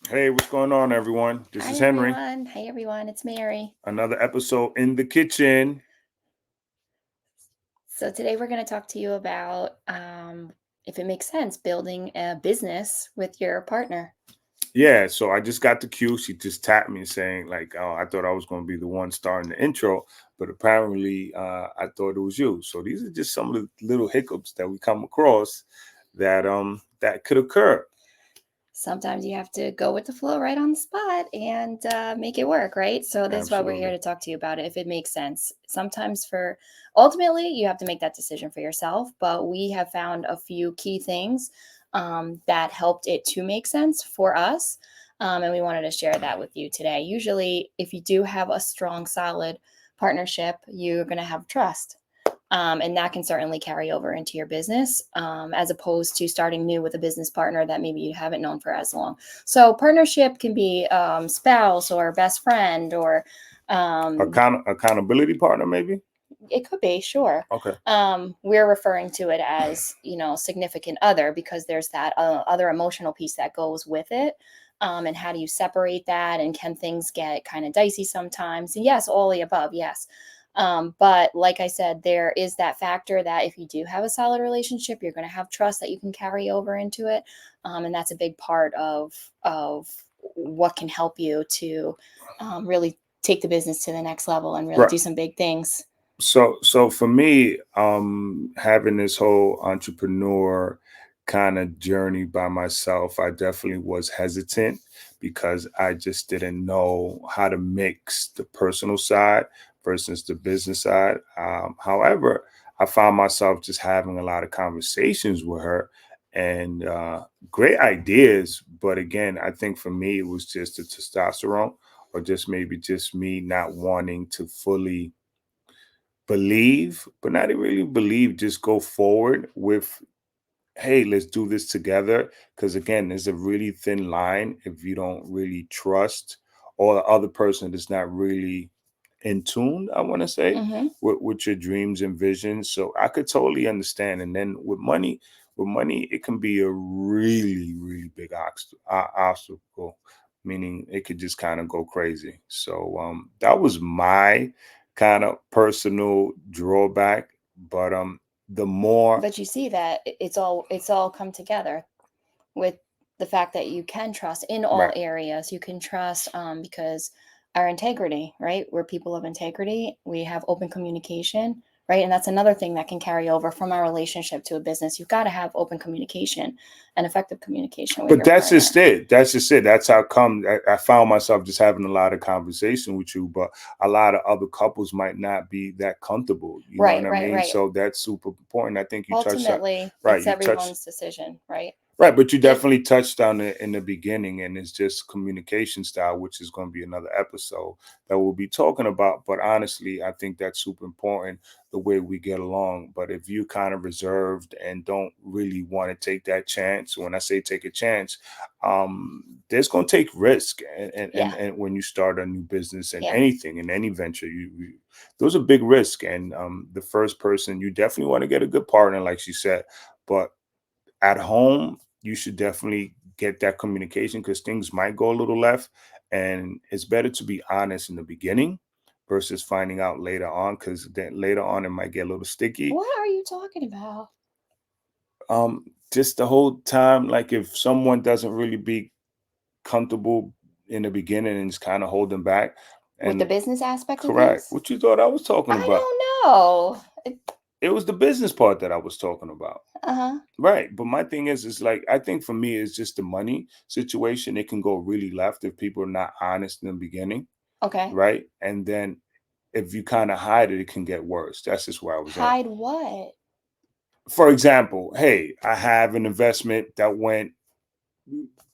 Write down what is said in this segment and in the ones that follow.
Hey, what's going on, everyone? This is Hi Henry. everyone. Hey everyone, it's Mary. Another episode in the kitchen. So today we're going to talk to you about if it makes sense building a business with your partner. Yeah, so I just got the cue. She just tapped me saying, like, oh, I thought I was going to be the one starting the intro, but apparently I thought it was you. So these are just some of the little hiccups that we come across that could occur. Sometimes you have to go with the flow right on the spot and make it work, right? So this is why we're here Absolutely. to talk to you about it if it makes sense. Sometimes for ultimately you have to make that decision for yourself, but we have found a few key things that helped it to make sense for us. And we wanted to share that with you today. Usually, if you do have a strong, solid partnership, you're going to have trust. And that can certainly carry over into your business as opposed to starting new with a business partner that maybe you haven't known for as long. So, partnership can be spouse or best friend, or um, Accountability partner, maybe? it could be, sure. Okay. We're referring to it as, significant other because there's that other emotional piece that goes with it. And how do you separate that? And can things get kind of dicey sometimes? Yes, all the above, yes. But like I said, there is that factor that if you do have a solid relationship, you're going to have trust that you can carry over into it, and that's a big part of what can help you to really take the business to the next level and really Right. do some big things. So for me, having this whole entrepreneur kind of journey by myself, I definitely was hesitant because I just didn't know how to mix the personal side versus the business side. However, I found myself just having a lot of conversations with her and great ideas. But again, I think for me, it was just the testosterone, or just maybe just me not wanting to fully believe, but not really believe, just go forward with, hey, let's do this together. Because again, there's a really thin line if you don't really trust, or the other person is not really in tune, I want to say, Mm-hmm. with your dreams and visions. So I could totally understand. And then with money, it can be a really, really big obstacle, meaning it could just kind of go crazy. So that was my kind of personal drawback. But the more But you see that it's all come together with the fact that you can trust in all right. areas. You can trust because our integrity, right? We're people of integrity. We have open communication, right? And that's another thing that can carry over from our relationship to a business. You've got to have open communication and effective communication with But your that's just partner. it. That's just it. That's how come I found myself just having a lot of conversation with you, but a lot of other couples might not be that comfortable. You know what Right, I right, mean? right. So that's super important. I think you touched on Ultimately, right. it's You touched everyone's decision, right? right, but you It definitely touched on it in the beginning, and it's just communication style, which is going to be another episode that we'll be talking about. But honestly, I think that's super important, the way we get along. But if you kind of reserved and don't really want to take that chance, when I say take a chance, there's going to take risk, yeah, and when you start a new business and yeah. anything in any venture, those are big risk. And the first person, you definitely want to get a good partner, like she said, but at home, you should definitely get that communication because things might go a little left. And it's better to be honest in the beginning versus finding out later on, because then later on it might get a little sticky. What are you talking about? Um, just the whole time, like if someone doesn't really be comfortable in the beginning and just kind of holding back. With the And business aspect of correct. things? What you thought I was talking I about? don't know. It was the business part that I was talking about. Uh-huh. Right. But my thing is like, I think for me, it's just the money situation. It can go really left if people are not honest in the beginning. Okay. Right. And then if you kind of hide it, it can get worse. That's just where I was at. Hide what? For example, hey, I have an investment that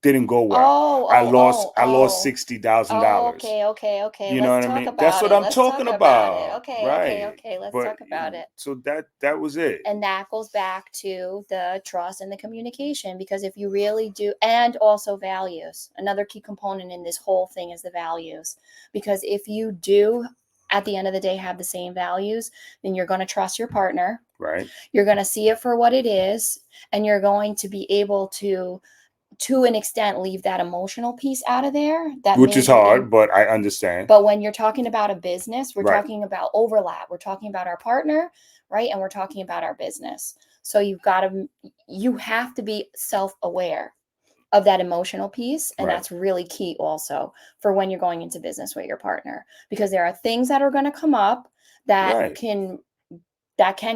didn't go well. Oh, I oh, lost oh, I lost oh. sixty thousand Oh, dollars. okay, okay, okay. You know Let's what I talk mean? That's about what it. I'm Let's talking talk about it. about. Okay, okay, Right. okay. Let's But talk about it. so that was it. And that goes back to the trust and the communication because if you really do, and also values, another key component in this whole thing is the values. Because if you do, at the end of the day, have the same values, then you're going to trust your partner. Right. You're going to see it for what it is, and you're going to be able to to an extent leave that emotional piece out of there. That Which is maybe hard, but I understand. but when you're talking about a business, we're Right. talking about overlap. We're talking about our partner, right? And we're talking about our business. So you have to be self-aware of that emotional piece. And Right. that's really key also for when you're going into business with your partner, because there are things that are going to come up that Right. can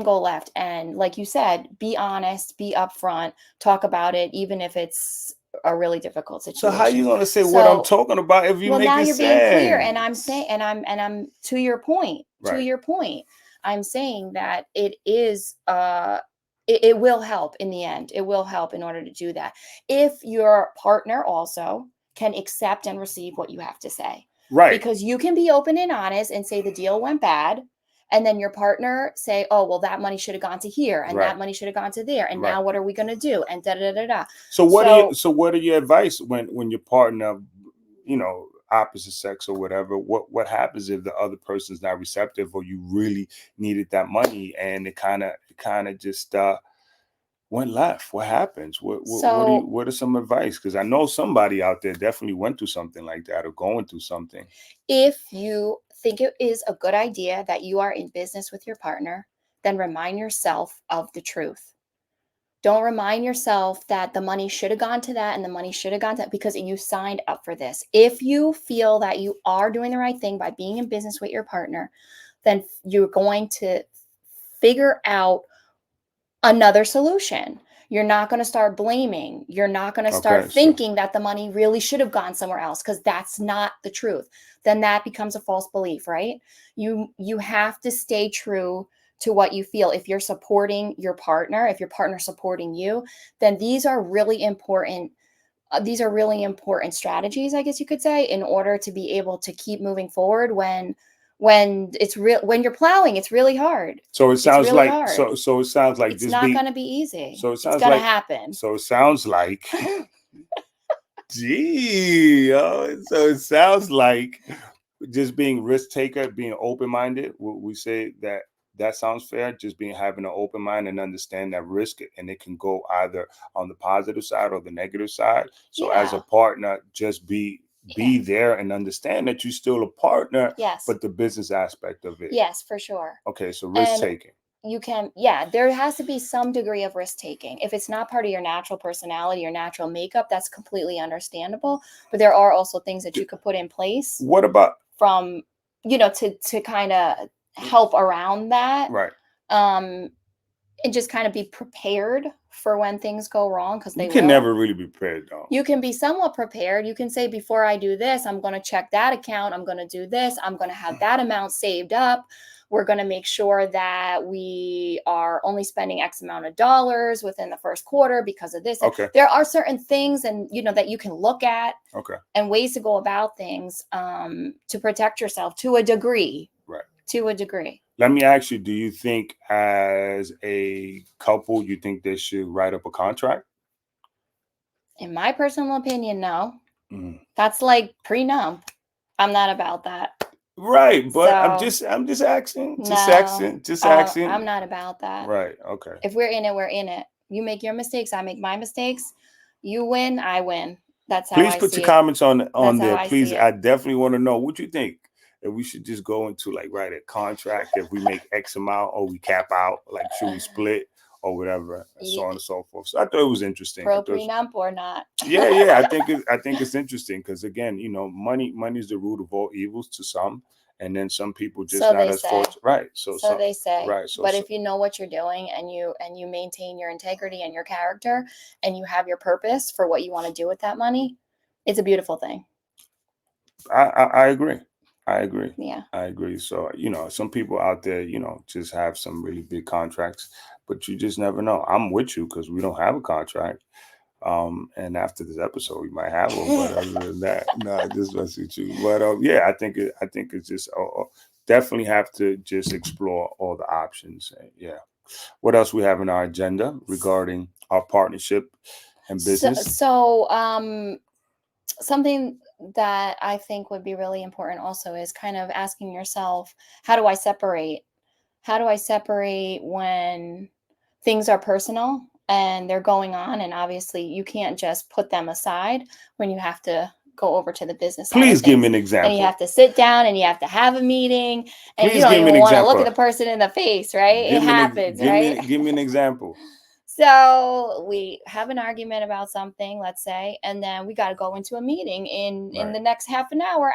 go left. And like you said, be honest, be upfront, talk about it, even if it's a really difficult So how you situation. gonna say what I'm So, talking about if you well, now making you're being clear, and I'm sense? saying, and I'm to your point, Right. I'm saying that it is, it will help in the end. It will help in order to do that. If your partner also can accept and receive what you have to say, Right. because you can be open and honest and say the deal went bad, and then your partner say, oh, well, that money should have gone to here, and Right. that money should have gone to there, and Right. now what are we going to do, and da da da da. So So what are your advice when your partner, opposite sex or whatever, what happens if the other person's not receptive or you really needed that money and it kind of just went left? What happens? so what are some advice? Because I know somebody out there definitely went through something like that or going through something. if you think it is a good idea that you are in business with your partner, then remind yourself of the truth. Don't remind yourself that the money should have gone to that and the money should have gone to that, because you signed up for this. If you feel that you are doing the right thing by being in business with your partner, then you're going to figure out another solution. You're not going to start blaming. You're not going to start Okay, so thinking that the money really should have gone somewhere else, because that's not the truth. Then that becomes a false belief, right? You have to stay true to what you feel. If you're supporting your partner, if your partner's supporting you, then these are really important strategies, I guess you could say, in order to be able to keep moving forward when you're plowing. It's really hard. so it It's sounds really like hard. it sounds like It's just not be going to be easy. so it It's sounds going to like happen. so it sounds like gee, so it sounds like just being risk taker, being open minded. We say that sounds fair. Just being having an open mind and understand that risk, and it can go either on the positive side or the negative side. So as a Yeah. partner, just Yeah. be there and understand that you're still a partner, Yes. but the business aspect of it. Yes, for sure. Okay, so risk And taking. there has to be some degree of risk taking. If it's not part of your natural personality or natural makeup, that's completely understandable. But there are also things that you could put in place What about from, to kind of help around that. right? Um, and just kind of be prepared for when things go wrong, because You they can will. never really be prepared though. You can be somewhat prepared. You can say, before I do this, I'm going to check that account. I'm going to do this. I'm going to have that amount saved up. We're going to make sure that we are only spending X amount of dollars within the first quarter because of this. Okay. There are certain things, and that you can look at Okay. and ways to go about things, to protect yourself to a degree. Right. To a degree. Let me ask you, do you think as a couple, you think they should write up a contract? In my personal opinion, no. Mhm. That's like prenup. I'm not about that. Right, but So I'm just asking, no, just I'm asking. not about that. Right, okay. If we're in it, we're in it. You make your mistakes, I make my mistakes. You win, I win. That's how Please I put your see it. comments on That's how there. I Please, see it. I definitely want to know what you think. If we should just go into like write a contract if we make X amount or we cap out, like should we split or whatever, and so Ye- on and so forth. So I thought it was interesting. I Pro thought prenup or not? yeah, I think it's interesting because again, money is the root of all evils to some, and then some people just So not they as say. fortunate. Right. So they say. Right. But if you know what you're doing, and you maintain your integrity and your character, and you have your purpose for what you want to do with that money, it's a beautiful thing. I agree. I agree. Yeah. I agree. So, some people out there, just have some really big contracts, but you just never know. I'm with you because we don't have a contract. And after this episode, we might have one, but other than that, no, I just mess with you. But yeah, I think it's just definitely have to just explore all the options. Yeah. What else we have in our agenda regarding our partnership and So, business? something that I think would be really important also is kind of asking yourself, how do I separate? How do I separate when things are personal and they're going on, and obviously you can't just put them aside when you have to go over to the business side of Please give me things. an And you example. have to sit down and you have to have a meeting, and you Please don't give me even an want to look at the example. person in the face, right? It happens, right? Give me an example. So we have an argument about something, let's say, and then we got to go into a meeting in Right. the next half an hour,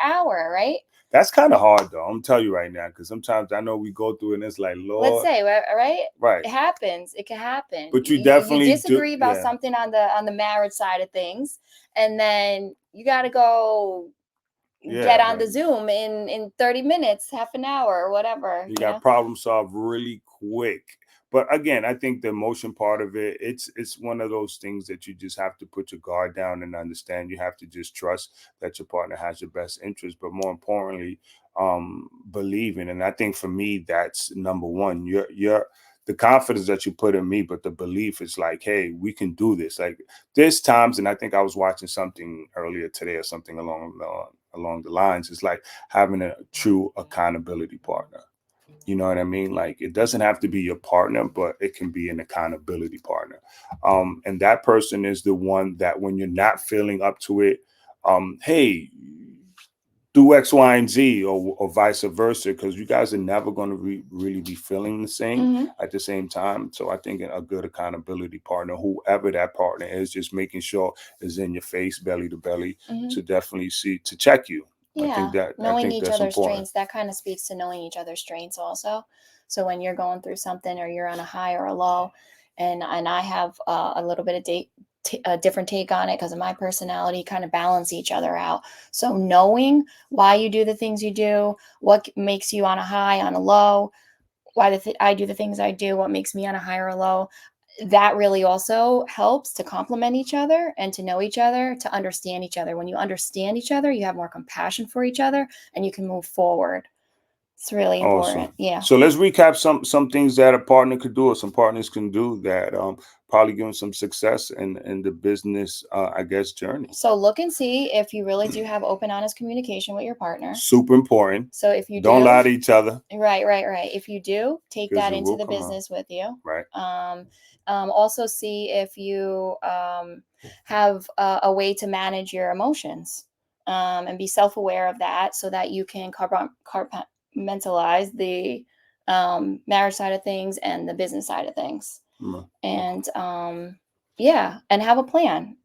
right? That's kind of hard though. I'm telling you right now, because sometimes I know we go through and it's like, Let's Lord, say, right? right. It happens. It can happen. But you You definitely do, disagree about yeah, something on the marriage side of things, and then you got to go yeah. get on Like the Zoom in 30 minutes, half an hour, or whatever, you got problem solved really quick. But again, I think the emotion part of it, it's one of those things that you just have to put your guard down and understand. You have to just trust that your partner has your best interest, but more importantly, believing. And I think for me, that's number one. You're the confidence that you put in me, but the belief is like, hey, we can do this. Like there's times, and I think I was watching something earlier today or something along the lines. It's like having a true accountability partner. You know what I mean? Like it doesn't have to be your partner, but it can be an accountability partner. And that person is the one that when you're not feeling up to it, hey, do X, Y, and Z, or vice versa, because you guys are never going to really be feeling the same hmm at the same time. So I think a good accountability partner, whoever that partner is, just making sure is in your face, belly to belly, hmm to definitely see to check you. Yeah, I knowing think each that's other's important. strengths, that kind of speaks to knowing each other's strengths also. So when you're going through something or you're on a high or a low, and I have a little bit of a different take on it because of my personality, kind of balance each other out. So knowing why you do the things you do, what makes you on a high, on a low, why I do the things I do, what makes me on a high or a low, that really also helps to complement each other and to know each other, to understand each other. When you understand each other, you have more compassion for each other and you can move forward. It's really important. Awesome. Yeah. So let's recap some things that a partner could do or some partners can do that probably give them some success in the business I guess journey. So look and see if you really do have open, honest communication with your partner. Super important. So if you Don't do, lie to each other right. If you do, take because that it into will the come out. business with you. Right. Also see if you have a way to manage your emotions, and be self-aware of that so that you can compartmentalize the marriage side of things and the business side of things. Mm. And yeah, and have a plan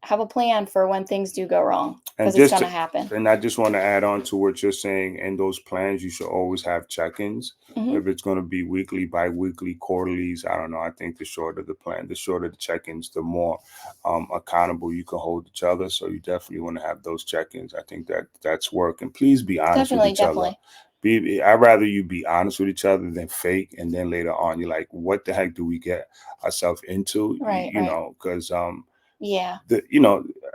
for when things do go wrong, And because it's just going to, to happen. and I just want to add on to what you're saying. In those plans, you should always have check-ins. hmm If it's going to be weekly, bi-weekly, quarterlies, I don't know. I think the shorter the plan, the shorter the check-ins, the more accountable you can hold each other. So you definitely want to have those check-ins. I think that's work. And please be honest with Definitely, each other. definitely. I'd rather you be honest with each other than fake, and then later on you're like, what the heck do we get ourselves into? Right. Because Yeah. the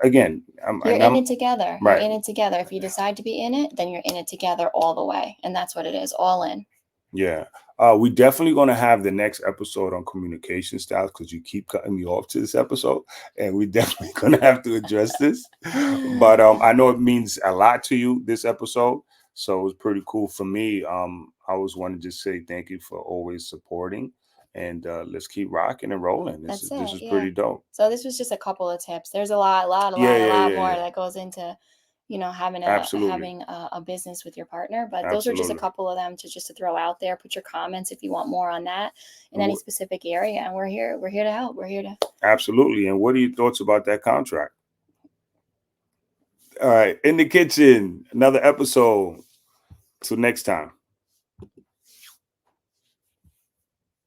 again, You're in it together. You're right. in it together. If you decide to be in it, then you're in it together all the way. And that's what it is, all in. Yeah. We definitely going to have the next episode on communication styles because you keep cutting me off to this episode, and we definitely going to have to address this. But I know it means a lot to you this episode, so it was pretty cool for me. I always want to just say thank you for always supporting, and let's keep rocking and rolling. That's This it. is Yeah. pretty dope. So this was just a couple of tips. There's Yeah, a yeah, lot yeah, more yeah. that goes into, having Absolutely, a business with your partner. But those are just a absolutely, couple of them to throw out there. Put your comments if you want more on that in and any specific area. And we're here. We're here to help. We're here to. absolutely. And what are your thoughts about that contract? All right, in the kitchen, another episode. Till next time.